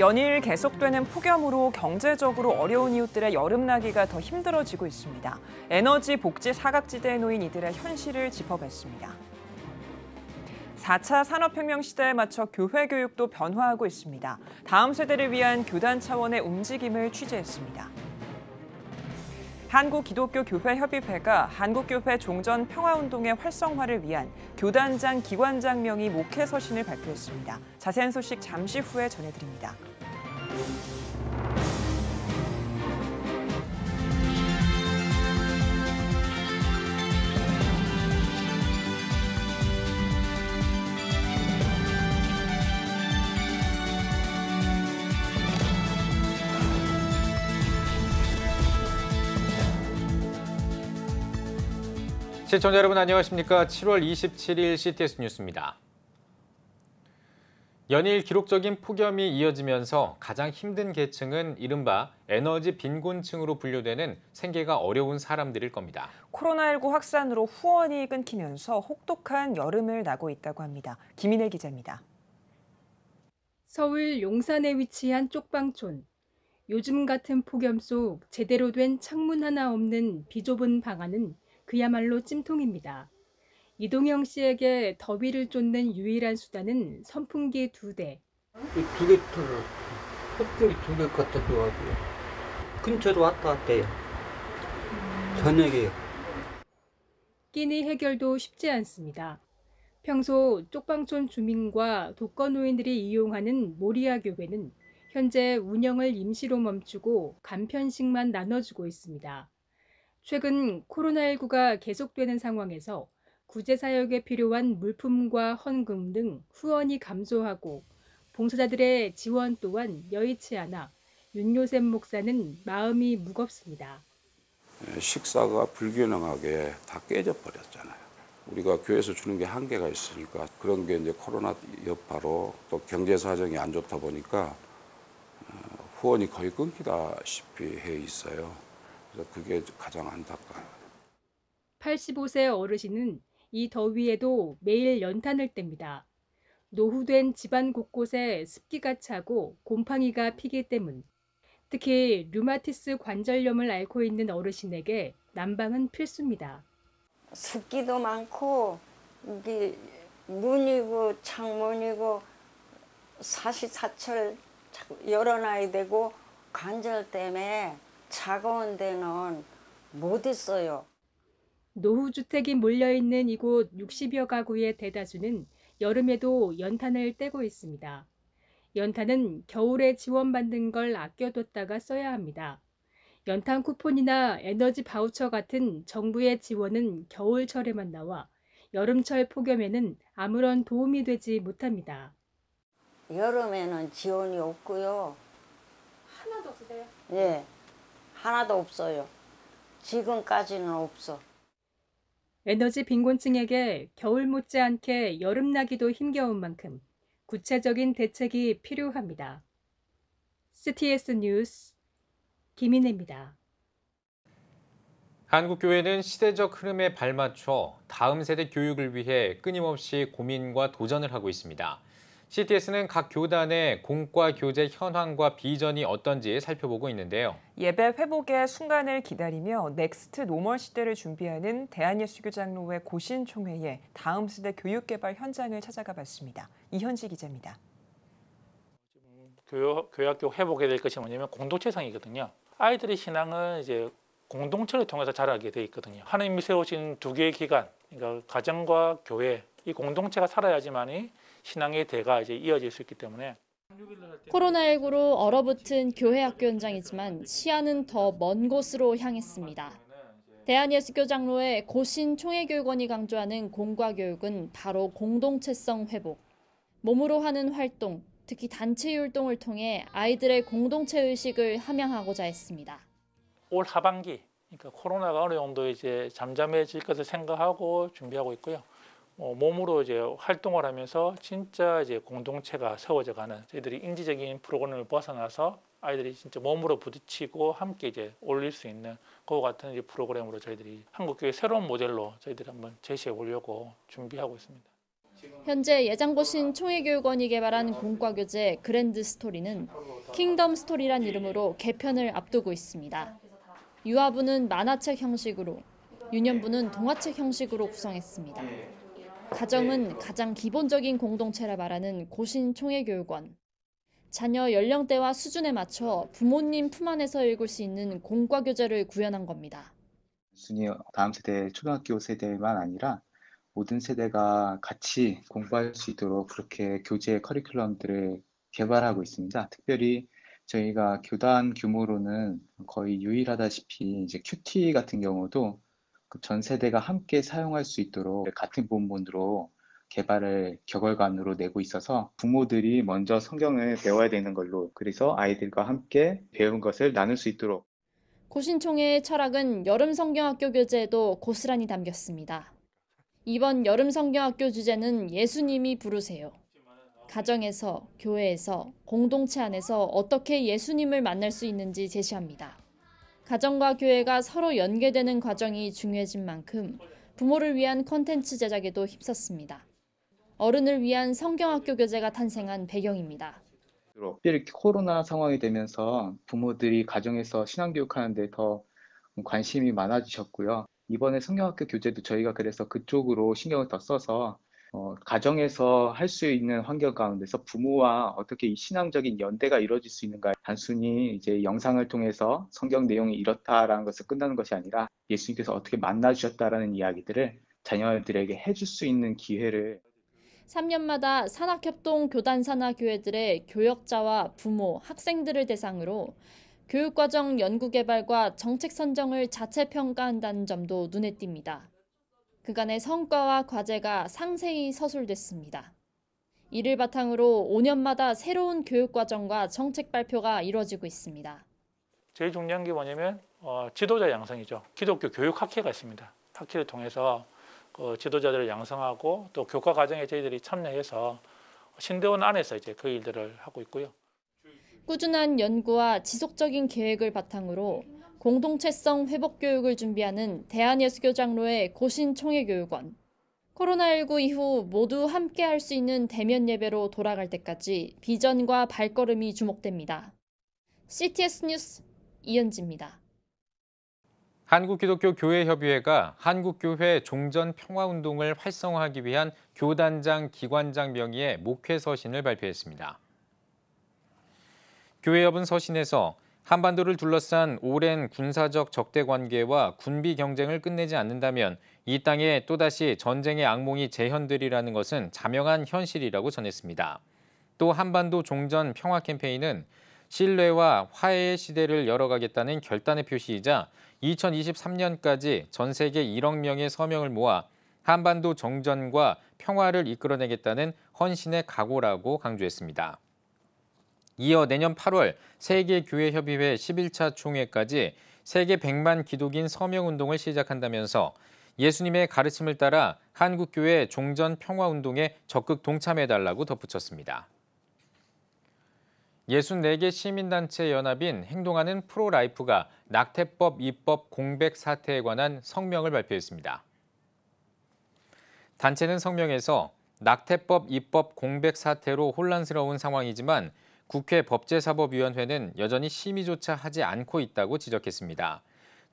연일 계속되는 폭염으로 경제적으로 어려운 이웃들의 여름나기가 더 힘들어지고 있습니다. 에너지 복지 사각지대에 놓인 이들의 현실을 짚어봤습니다. 4차 산업혁명 시대에 맞춰 교회 교육도 변화하고 있습니다. 다음 세대를 위한 교단 차원의 움직임을 취재했습니다. 한국기독교교회협의회가 한국교회 종전 평화운동의 활성화를 위한 교단장 기관장명의 목회 서신을 발표했습니다. 자세한 소식 잠시 후에 전해드립니다. 시청자 여러분 안녕하십니까? 7월 27일 CTS 뉴스입니다. 연일 기록적인 폭염이 이어지면서 가장 힘든 계층은 이른바 에너지 빈곤층으로 분류되는 생계가 어려운 사람들일 겁니다. 코로나19 확산으로 후원이 끊기면서 혹독한 여름을 나고 있다고 합니다. 김인혜 기자입니다. 서울 용산에 위치한 쪽방촌. 요즘 같은 폭염 속 제대로 된 창문 하나 없는 비좁은 방 안은 그야말로 찜통입니다. 이동영 씨에게 더위를 쫓는 유일한 수단은 선풍기 2대. 이 2리터를 선풍기 2개 갖다 줘가지고 근처로 왔다 갔다 해요. 저녁에. 끼니 해결도 쉽지 않습니다. 평소 쪽방촌 주민과 독거노인들이 이용하는 모리아 교회는 현재 운영을 임시로 멈추고 간편식만 나눠주고 있습니다. 최근 코로나19가 계속되는 상황에서 구제사역에 필요한 물품과 헌금 등 후원이 감소하고 봉사자들의 지원 또한 여의치 않아 윤요셉 목사는 마음이 무겁습니다. 식사가 불균형하게 다 깨져 버렸잖아요. 우리가 교회에서 주는 게 한계가 있으니까 그런 게 이제 코로나 여파로 또 경제 사정이 안 좋다 보니까 후원이 거의 끊기다시피 해 있어요. 그래서 그게 가장 안타까워요. 85세 어르신은 이 더위에도 매일 연탄을 뗍니다. 노후된 집안 곳곳에 습기가 차고 곰팡이가 피기 때문. 특히 류마티스 관절염을 앓고 있는 어르신에게 난방은 필수입니다. 습기도 많고 이게 문이고 창문이고 사시사철 열어놔야 되고 관절 때문에 차가운 데는 못 있어요. 노후주택이 몰려있는 이곳 60여 가구의 대다수는 여름에도 연탄을 떼고 있습니다. 연탄은 겨울에 지원받는 걸 아껴뒀다가 써야 합니다. 연탄 쿠폰이나 에너지 바우처 같은 정부의 지원은 겨울철에만 나와 여름철 폭염에는 아무런 도움이 되지 못합니다. 여름에는 지원이 없고요. 하나도 없으세요? 네, 하나도 없어요. 지금까지는 없어. 에너지 빈곤층에게 겨울 못지않게 여름나기도 힘겨운 만큼 구체적인 대책이 필요합니다. CTS 뉴스 김인혜입니다. 한국교회는 시대적 흐름에 발맞춰 다음 세대 교육을 위해 끊임없이 고민과 도전을 하고 있습니다. CTS는 각 교단의 공과 교재 현황과 비전이 어떤지 살펴보고 있는데요. 예배 회복의 순간을 기다리며 넥스트 노멀 시대를 준비하는 대한예수교장로회 고신총회의 다음 세대 교육 개발 현장을 찾아가 봤습니다. 이현지 기자입니다. 교회학교 회복해야 될 것이 뭐냐면 공동체상이거든요. 아이들의 신앙은 이제 공동체를 통해서 자라게 돼 있거든요. 하나님이 세우신 두 개의 기관, 그러니까 가정과 교회, 이 공동체가 살아야지만이 신앙의 대가 이제 이어질 수 있기 때문에. 코로나19로 얼어붙은 교회 학교 현장이지만 시야는 더 먼 곳으로 향했습니다. 대한예수교장로회 고신 총회교육원이 강조하는 공과 교육은 바로 공동체성 회복. 몸으로 하는 활동, 특히 단체 율동을 통해 아이들의 공동체 의식을 함양하고자 했습니다. 올 하반기, 그러니까 코로나가 어느 정도 이제 잠잠해질 것을 생각하고 준비하고 있고요. 몸으로 이제 활동을 하면서 진짜 이제 공동체가 세워져가는 저희들이 인지적인 프로그램을 벗어나서 아이들이 진짜 몸으로 부딪히고 함께 이제 올릴 수 있는 그와 같은 이제 프로그램으로 저희들이 한국교회 새로운 모델로 저희들이 한번 제시해 보려고 준비하고 있습니다. 현재 예장고신 총회교육원이 개발한 공과교재 그랜드 스토리는 킹덤 스토리란 이름으로 개편을 앞두고 있습니다. 유아부는 만화책 형식으로, 유년부는 동화책 형식으로 구성했습니다. 가정은 가장 기본적인 공동체라 말하는 고신 총회교육원. 자녀 연령대와 수준에 맞춰 부모님 품 안에서 읽을 수 있는 공과교재를 구현한 겁니다. 순위 다음 세대, 초등학교 세대만 아니라 모든 세대가 같이 공부할 수 있도록 그렇게 교재 커리큘럼들을 개발하고 있습니다. 특별히 저희가 교단 규모로는 거의 유일하다시피 이제 큐티 같은 경우도 전 세대가 함께 사용할 수 있도록 같은 본문으로 개발을 격월간으로 내고 있어서 부모들이 먼저 성경을 배워야 되는 걸로, 그래서 아이들과 함께 배운 것을 나눌 수 있도록. 고신총회의 철학은 여름 성경학교 교재에도 고스란히 담겼습니다. 이번 여름 성경학교 주제는 예수님이 부르세요. 가정에서, 교회에서, 공동체 안에서 어떻게 예수님을 만날 수 있는지 제시합니다. 가정과 교회가 서로 연계되는 과정이 중요해진 만큼 부모를 위한 콘텐츠 제작에도 힘썼습니다. 어른을 위한 성경학교 교재가 탄생한 배경입니다. 특별히 코로나 상황이 되면서 부모들이 가정에서 신앙교육하는 데 더 관심이 많아지셨고요. 이번에 성경학교 교재도 저희가 그래서 그쪽으로 신경을 더 써서 가정에서 할 수 있는 환경 가운데서 부모와 어떻게 이 신앙적인 연대가 이루어질 수 있는가, 단순히 이제 영상을 통해서 성경 내용이 이렇다라는 것을 끝나는 것이 아니라 예수님께서 어떻게 만나주셨다라는 이야기들을 자녀들에게 해줄 수 있는 기회를. 3년마다 산학협동 교단산하교회들의 교역자와 부모, 학생들을 대상으로 교육과정 연구개발과 정책 선정을 자체 평가한다는 점도 눈에 띕니다. 그간의 성과와 과제가 상세히 서술됐습니다. 이를 바탕으로 5년마다 새로운 교육과정과 정책 발표가 이루어지고 있습니다. 제일 중요한 게 뭐냐면 지도자 양성이죠. 기독교 교육학회가 있습니다. 학회를 통해서 지도자들을 양성하고 또 교과 과정에 저희들이 참여해서 신대원 안에서 이제 그 일들을 하고 있고요. 꾸준한 연구와 지속적인 계획을 바탕으로 공동체성 회복 교육을 준비하는 대한예수교장로회 고신총회교육원. 코로나19 이후 모두 함께 할 수 있는 대면 예배로 돌아갈 때까지 비전과 발걸음이 주목됩니다. CTS 뉴스 이은지입니다. 한국기독교교회협의회가 한국교회 종전평화운동을 활성화하기 위한 교단장, 기관장 명의의 목회 서신을 발표했습니다. 교회협은 서신에서 한반도를 둘러싼 오랜 군사적 적대 관계와 군비 경쟁을 끝내지 않는다면 이 땅에 또다시 전쟁의 악몽이 재현되리라는 것은 자명한 현실이라고 전했습니다. 또 한반도 종전 평화 캠페인은 신뢰와 화해의 시대를 열어가겠다는 결단의 표시이자 2023년까지 전 세계 1억 명의 서명을 모아 한반도 정전과 평화를 이끌어내겠다는 헌신의 각오라고 강조했습니다. 이어 내년 8월 세계교회협의회 11차 총회까지 세계 100만 기독인 서명운동을 시작한다면서 예수님의 가르침을 따라 한국교회 종전평화운동에 적극 동참해달라고 덧붙였습니다. 64개 시민단체 연합인 행동하는 프로라이프가 낙태법 입법 공백 사태에 관한 성명을 발표했습니다. 단체는 성명에서 낙태법 입법 공백 사태로 혼란스러운 상황이지만 국회 법제사법위원회는 여전히 심의조차 하지 않고 있다고 지적했습니다.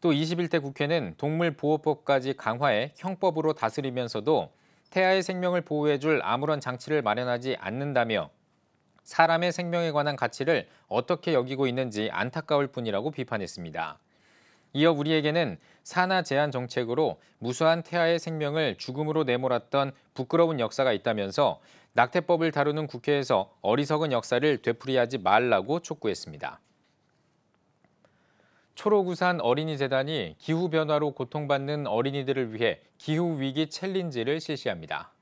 또 21대 국회는 동물보호법까지 강화해 형법으로 다스리면서도 태아의 생명을 보호해줄 아무런 장치를 마련하지 않는다며 사람의 생명에 관한 가치를 어떻게 여기고 있는지 안타까울 뿐이라고 비판했습니다. 이어 우리에게는 산하 제한 정책으로 무수한 태아의 생명을 죽음으로 내몰았던 부끄러운 역사가 있다면서 낙태법을 다루는 국회에서 어리석은 역사를 되풀이하지 말라고 촉구했습니다. 초록우산 어린이재단이 기후변화로 고통받는 어린이들을 위해 기후위기 챌린지를 실시합니다.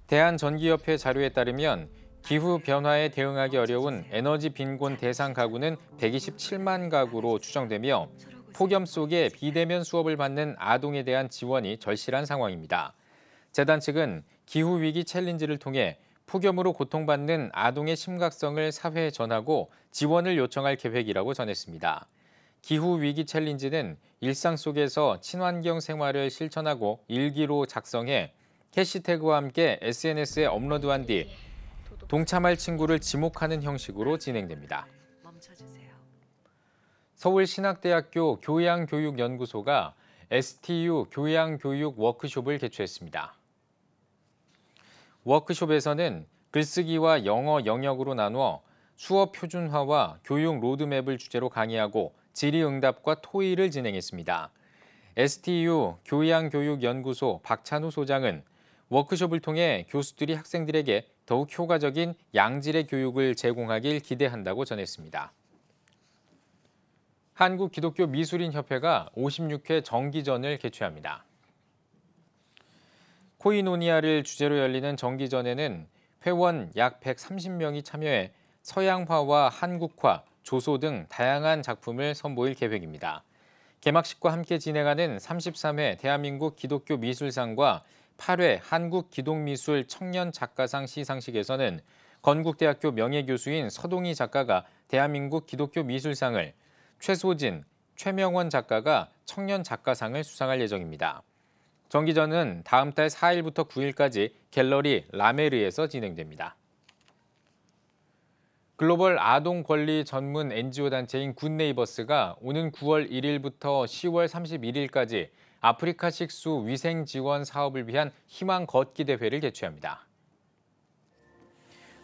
대한전기협회 자료에 따르면 기후변화에 대응하기 어려운 에너지 빈곤 대상 가구는 127만 가구로 추정되며 폭염 속에 비대면 수업을 받는 아동에 대한 지원이 절실한 상황입니다. 재단 측은 기후위기 챌린지를 통해 폭염으로 고통받는 아동의 심각성을 사회에 전하고 지원을 요청할 계획이라고 전했습니다. 기후위기 챌린지는 일상 속에서 친환경 생활을 실천하고 일기로 작성해 해시태그와 함께 SNS에 업로드한 뒤 동참할 친구를 지목하는 형식으로 진행됩니다. 서울신학대학교 교양교육연구소가 STU 교양교육 워크숍을 개최했습니다. 워크숍에서는 글쓰기와 영어 영역으로 나누어 수업 표준화와 교육 로드맵을 주제로 강의하고 질의응답과 토의를 진행했습니다. STU 교양교육연구소 박찬우 소장은 워크숍을 통해 교수들이 학생들에게 더욱 효과적인 양질의 교육을 제공하길 기대한다고 전했습니다. 한국기독교미술인협회가 56회 정기전을 개최합니다. 코이노니아를 주제로 열리는 정기전에는 회원 약 130명이 참여해 서양화와 한국화, 조소 등 다양한 작품을 선보일 계획입니다. 개막식과 함께 진행하는 33회 대한민국 기독교 미술상과 8회 한국기독미술 청년작가상 시상식에서는 건국대학교 명예교수인 서동희 작가가 대한민국 기독교 미술상을, 최소진, 최명원 작가가 청년작가상을 수상할 예정입니다. 정기전은 다음 달 4일부터 9일까지 갤러리 라메르에서 진행됩니다. 글로벌 아동 권리 전문 NGO 단체인 굿네이버스가 오는 9월 1일부터 10월 31일까지 아프리카 식수 위생 지원 사업을 위한 희망 걷기 대회를 개최합니다.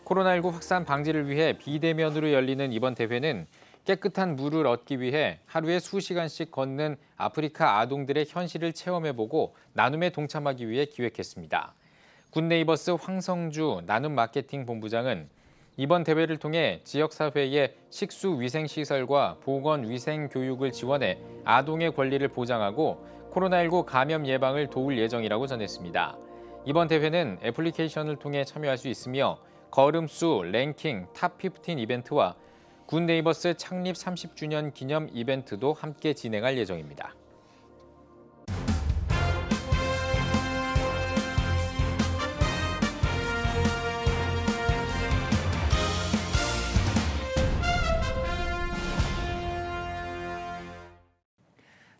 코로나19 확산 방지를 위해 비대면으로 열리는 이번 대회는 깨끗한 물을 얻기 위해 하루에 수시간씩 걷는 아프리카 아동들의 현실을 체험해보고 나눔에 동참하기 위해 기획했습니다. 굿네이버스 황성주 나눔 마케팅 본부장은 이번 대회를 통해 지역사회의 식수위생시설과 보건위생 교육을 지원해 아동의 권리를 보장하고 코로나19 감염 예방을 도울 예정이라고 전했습니다. 이번 대회는 애플리케이션을 통해 참여할 수 있으며 걸음수 랭킹 탑15 이벤트와 굿네이버스 창립 30주년 기념 이벤트도 함께 진행할 예정입니다.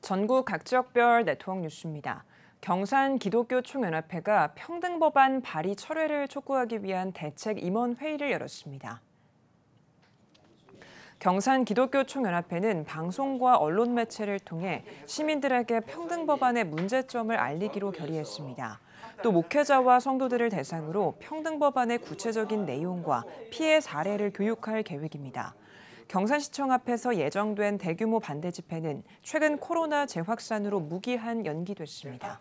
전국 각 지역별 네트워크 뉴스입니다. 경산 기독교 총연합회가 평등법안 발의 철회를 촉구하기 위한 대책 임원 회의를 열었습니다. 경산 기독교 총연합회는 방송과 언론 매체를 통해 시민들에게 평등법안의 문제점을 알리기로 결의했습니다. 또 목회자와 성도들을 대상으로 평등법안의 구체적인 내용과 피해 사례를 교육할 계획입니다. 경산시청 앞에서 예정된 대규모 반대 집회는 최근 코로나 재확산으로 무기한 연기됐습니다.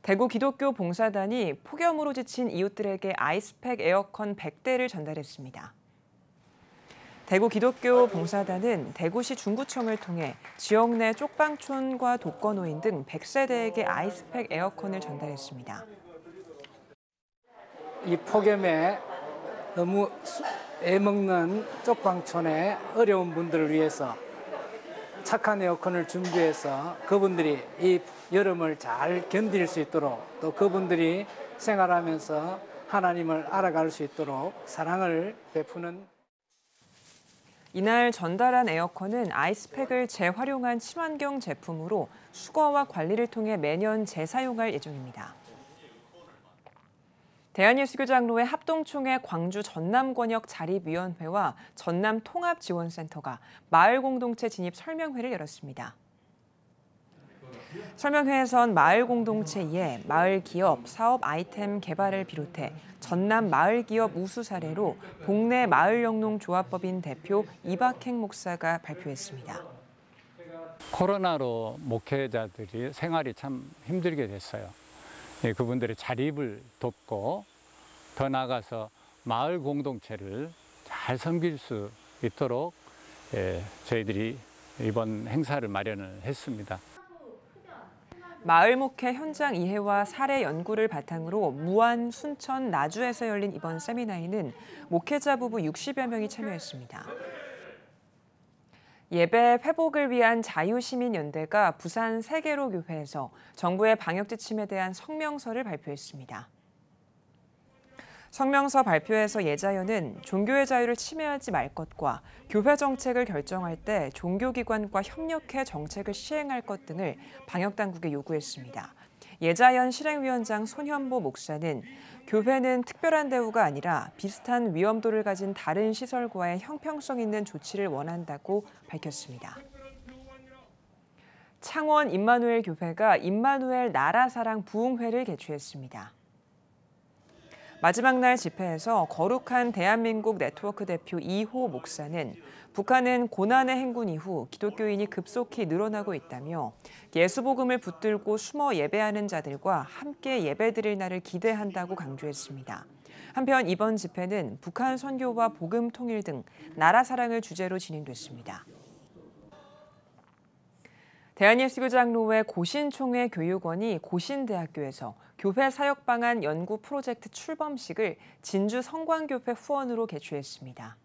대구 기독교 봉사단이 폭염으로 지친 이웃들에게 아이스팩 에어컨 100대를 전달했습니다. 대구 기독교 봉사단은 대구시 중구청을 통해 지역 내 쪽방촌과 독거노인 등 100세대에게 아이스팩 에어컨을 전달했습니다. 이 폭염에 너무 애먹는 쪽방촌의 어려운 분들을 위해서 착한 에어컨을 준비해서 그분들이 이 여름을 잘 견딜 수 있도록 또 그분들이 생활하면서 하나님을 알아갈 수 있도록 사랑을 베푸는 이날 전달한 에어컨은 아이스팩을 재활용한 친환경 제품으로 수거와 관리를 통해 매년 재사용할 예정입니다. 대한예수교장로회 합동총회 광주 전남권역 자립위원회와 전남통합지원센터가 마을공동체 진입 설명회를 열었습니다. 설명회에선 마을공동체에 마을기업 사업 아이템 개발을 비롯해 전남 마을기업 우수 사례로 동네 마을영농조합법인 대표 이박행 목사가 발표했습니다. 코로나로 목회자들이 생활이 참 힘들게 됐어요. 그분들의 자립을 돕고 더 나아가서 마을 공동체를 잘 섬길 수 있도록 저희들이 이번 행사를 마련을 했습니다. 마을 목회 현장 이해와 사례 연구를 바탕으로 무안, 순천, 나주에서 열린 이번 세미나에는 목회자 부부 60여 명이 참여했습니다. 예배 회복을 위한 자유시민연대가 부산 세계로교회에서 정부의 방역 지침에 대한 성명서를 발표했습니다. 성명서 발표에서 예자연은 종교의 자유를 침해하지 말 것과 교회 정책을 결정할 때 종교기관과 협력해 정책을 시행할 것 등을 방역당국에 요구했습니다. 예자연 실행위원장 손현보 목사는 교회는 특별한 대우가 아니라 비슷한 위험도를 가진 다른 시설과의 형평성 있는 조치를 원한다고 밝혔습니다. 창원 임마누엘 교회가 임마누엘 나라사랑 부흥회를 개최했습니다. 마지막 날 집회에서 거룩한 대한민국 네트워크 대표 이호 목사는 북한은 고난의 행군 이후 기독교인이 급속히 늘어나고 있다며 예수복음을 붙들고 숨어 예배하는 자들과 함께 예배드릴 날을 기대한다고 강조했습니다. 한편 이번 집회는 북한 선교와 복음 통일 등 나라 사랑을 주제로 진행됐습니다. 대한예수교장로회 고신총회 교육원이 고신대학교에서 교회 사역 방안 연구 프로젝트 출범식을 진주 성광교회 후원으로 개최했습니다.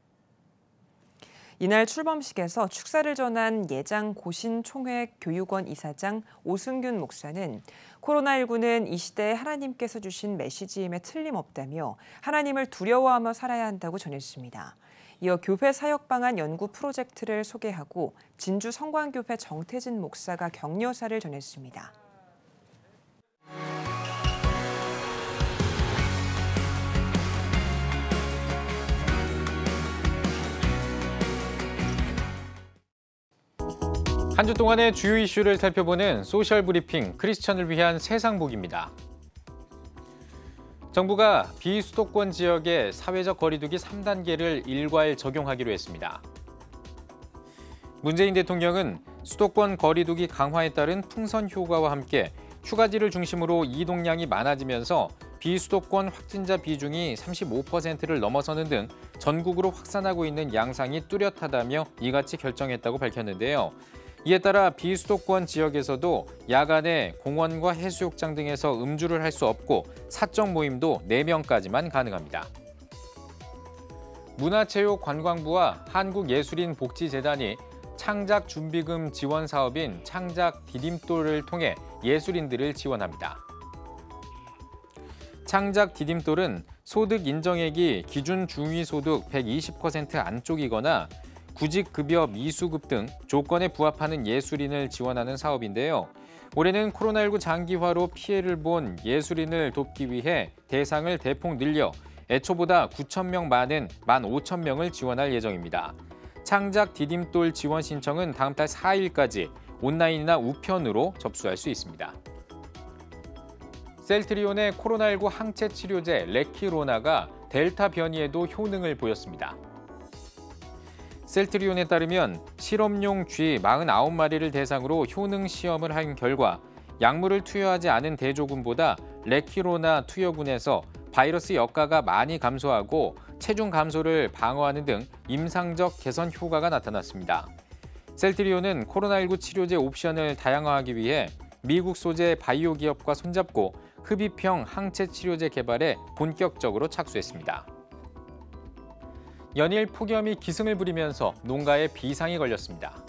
이날 출범식에서 축사를 전한 예장 고신총회 교육원 이사장 오승균 목사는 코로나19는 이 시대에 하나님께서 주신 메시지임에 틀림없다며 하나님을 두려워하며 살아야 한다고 전했습니다. 이어 교회 사역 방안 연구 프로젝트를 소개하고 진주 성광교회 정태진 목사가 격려사를 전했습니다. 한 주 동안의 주요 이슈를 살펴보는 소셜 브리핑 크리스천을 위한 세상복입니다. 정부가 비수도권 지역에 사회적 거리두기 3단계를 일괄 적용하기로 했습니다. 문재인 대통령은 수도권 거리두기 강화에 따른 풍선 효과와 함께 휴가지를 중심으로 이동량이 많아지면서 비수도권 확진자 비중이 35%를 넘어서는 등 전국으로 확산하고 있는 양상이 뚜렷하다며 이같이 결정했다고 밝혔는데요. 이에 따라 비수도권 지역에서도 야간에 공원과 해수욕장 등에서 음주를 할 수 없고 사적 모임도 4명까지만 가능합니다. 문화체육관광부와 한국예술인복지재단이 창작준비금 지원 사업인 창작디딤돌을 통해 예술인들을 지원합니다. 창작디딤돌은 소득 인정액이 기준 중위소득 120% 안쪽이거나 구직급여 미수급 등 조건에 부합하는 예술인을 지원하는 사업인데요. 올해는 코로나19 장기화로 피해를 본 예술인을 돕기 위해 대상을 대폭 늘려 애초보다 9,000명 많은 15,000명을 지원할 예정입니다. 창작 디딤돌 지원 신청은 다음 달 4일까지 온라인이나 우편으로 접수할 수 있습니다. 셀트리온의 코로나19 항체 치료제 레키로나가 델타 변이에도 효능을 보였습니다. 셀트리온에 따르면 실험용 쥐 49마리를 대상으로 효능 시험을 한 결과 약물을 투여하지 않은 대조군보다 레키로나 투여군에서 바이러스 역가가 많이 감소하고 체중 감소를 방어하는 등 임상적 개선 효과가 나타났습니다. 셀트리온은 코로나19 치료제 옵션을 다양화하기 위해 미국 소재 바이오 기업과 손잡고 흡입형 항체 치료제 개발에 본격적으로 착수했습니다. 연일 폭염이 기승을 부리면서 농가에 비상이 걸렸습니다.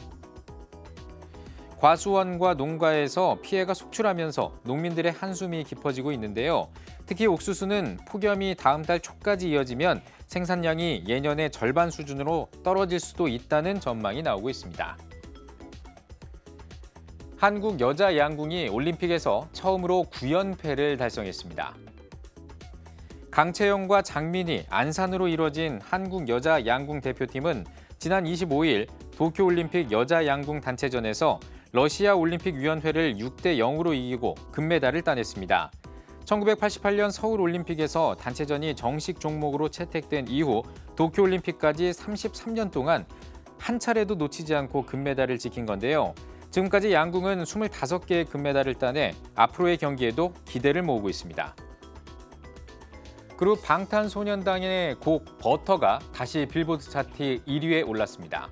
과수원과 농가에서 피해가 속출하면서 농민들의 한숨이 깊어지고 있는데요. 특히 옥수수는 폭염이 다음 달 초까지 이어지면 생산량이 예년의 절반 수준으로 떨어질 수도 있다는 전망이 나오고 있습니다. 한국 여자 양궁이 올림픽에서 처음으로 9연패를 달성했습니다. 강채영과 장민희, 안산으로 이뤄진 한국 여자 양궁 대표팀은 지난 25일 도쿄올림픽 여자 양궁 단체전에서 러시아 올림픽위원회를 6대 0으로 이기고 금메달을 따냈습니다. 1988년 서울올림픽에서 단체전이 정식 종목으로 채택된 이후 도쿄올림픽까지 33년 동안 한 차례도 놓치지 않고 금메달을 지킨 건데요. 지금까지 양궁은 25개의 금메달을 따내 앞으로의 경기에도 기대를 모으고 있습니다. 그룹 방탄소년단의 곡 버터가 다시 빌보드 차트 1위에 올랐습니다.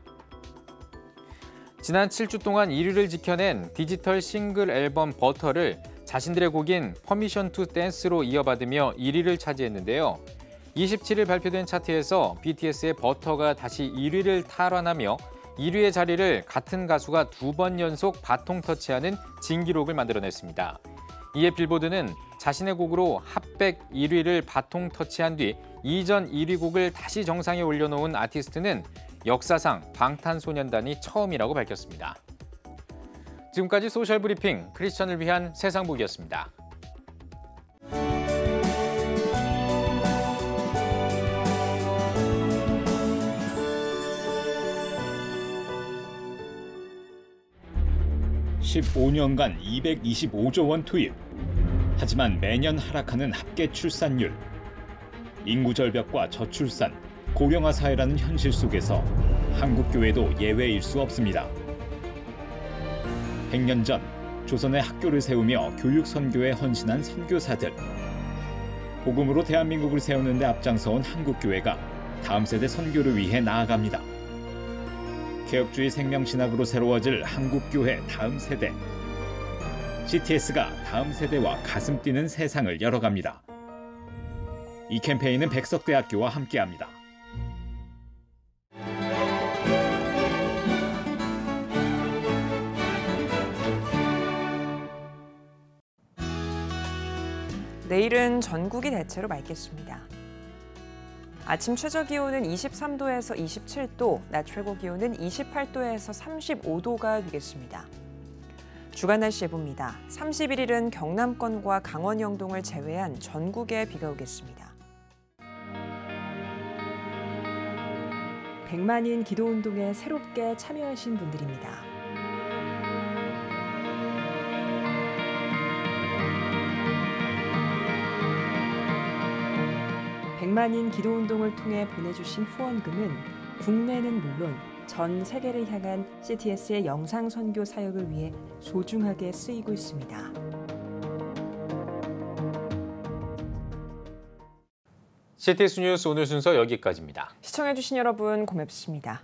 지난 7주 동안 1위를 지켜낸 디지털 싱글 앨범 버터를 자신들의 곡인 퍼미션 투 댄스로 이어받으며 1위를 차지했는데요. 27일 발표된 차트에서 BTS의 버터가 다시 1위를 탈환하며 1위의 자리를 같은 가수가 2번 연속 바통 터치하는 진기록을 만들어냈습니다. 이에 빌보드는 자신의 곡으로 핫백 1위를 바통 터치한 뒤 이전 1위 곡을 다시 정상에 올려놓은 아티스트는 역사상 방탄소년단이 처음이라고 밝혔습니다. 지금까지 소셜브리핑 크리스천을 위한 세상복이었습니다. 15년간 225조 원 투입. 하지만 매년 하락하는 합계 출산율. 인구 절벽과 저출산, 고령화 사회라는 현실 속에서 한국 교회도 예외일 수 없습니다. 100년 전 조선의 학교를 세우며 교육 선교에 헌신한 선교사들. 복음으로 대한민국을 세우는 데 앞장서온 한국 교회가 다음 세대 선교를 위해 나아갑니다. 개혁주의 생명신학으로 새로워질 한국 교회 다음 세대. CTS가 다음 세대와 가슴 뛰는 세상을 열어갑니다. 이 캠페인은 백석대학교와 함께합니다. 내일은 전국이 대체로 맑겠습니다. 아침 최저기온은 23도에서 27도, 낮 최고기온은 28도에서 35도가 되겠습니다. 주간 날씨 예보입니다. 31일은 경남권과 강원 영동을 제외한 전국에 비가 오겠습니다. 100만인 기도운동에 새롭게 참여하신 분들입니다. 100만인 기도운동을 통해 보내주신 후원금은 국내는 물론 전 세계를 향한 CTS의 영상 선교 사역을 위해 소중하게 쓰이고 있습니다. CTS 뉴스 오늘 순서 여기까지입니다. 시청해주신 여러분 고맙습니다.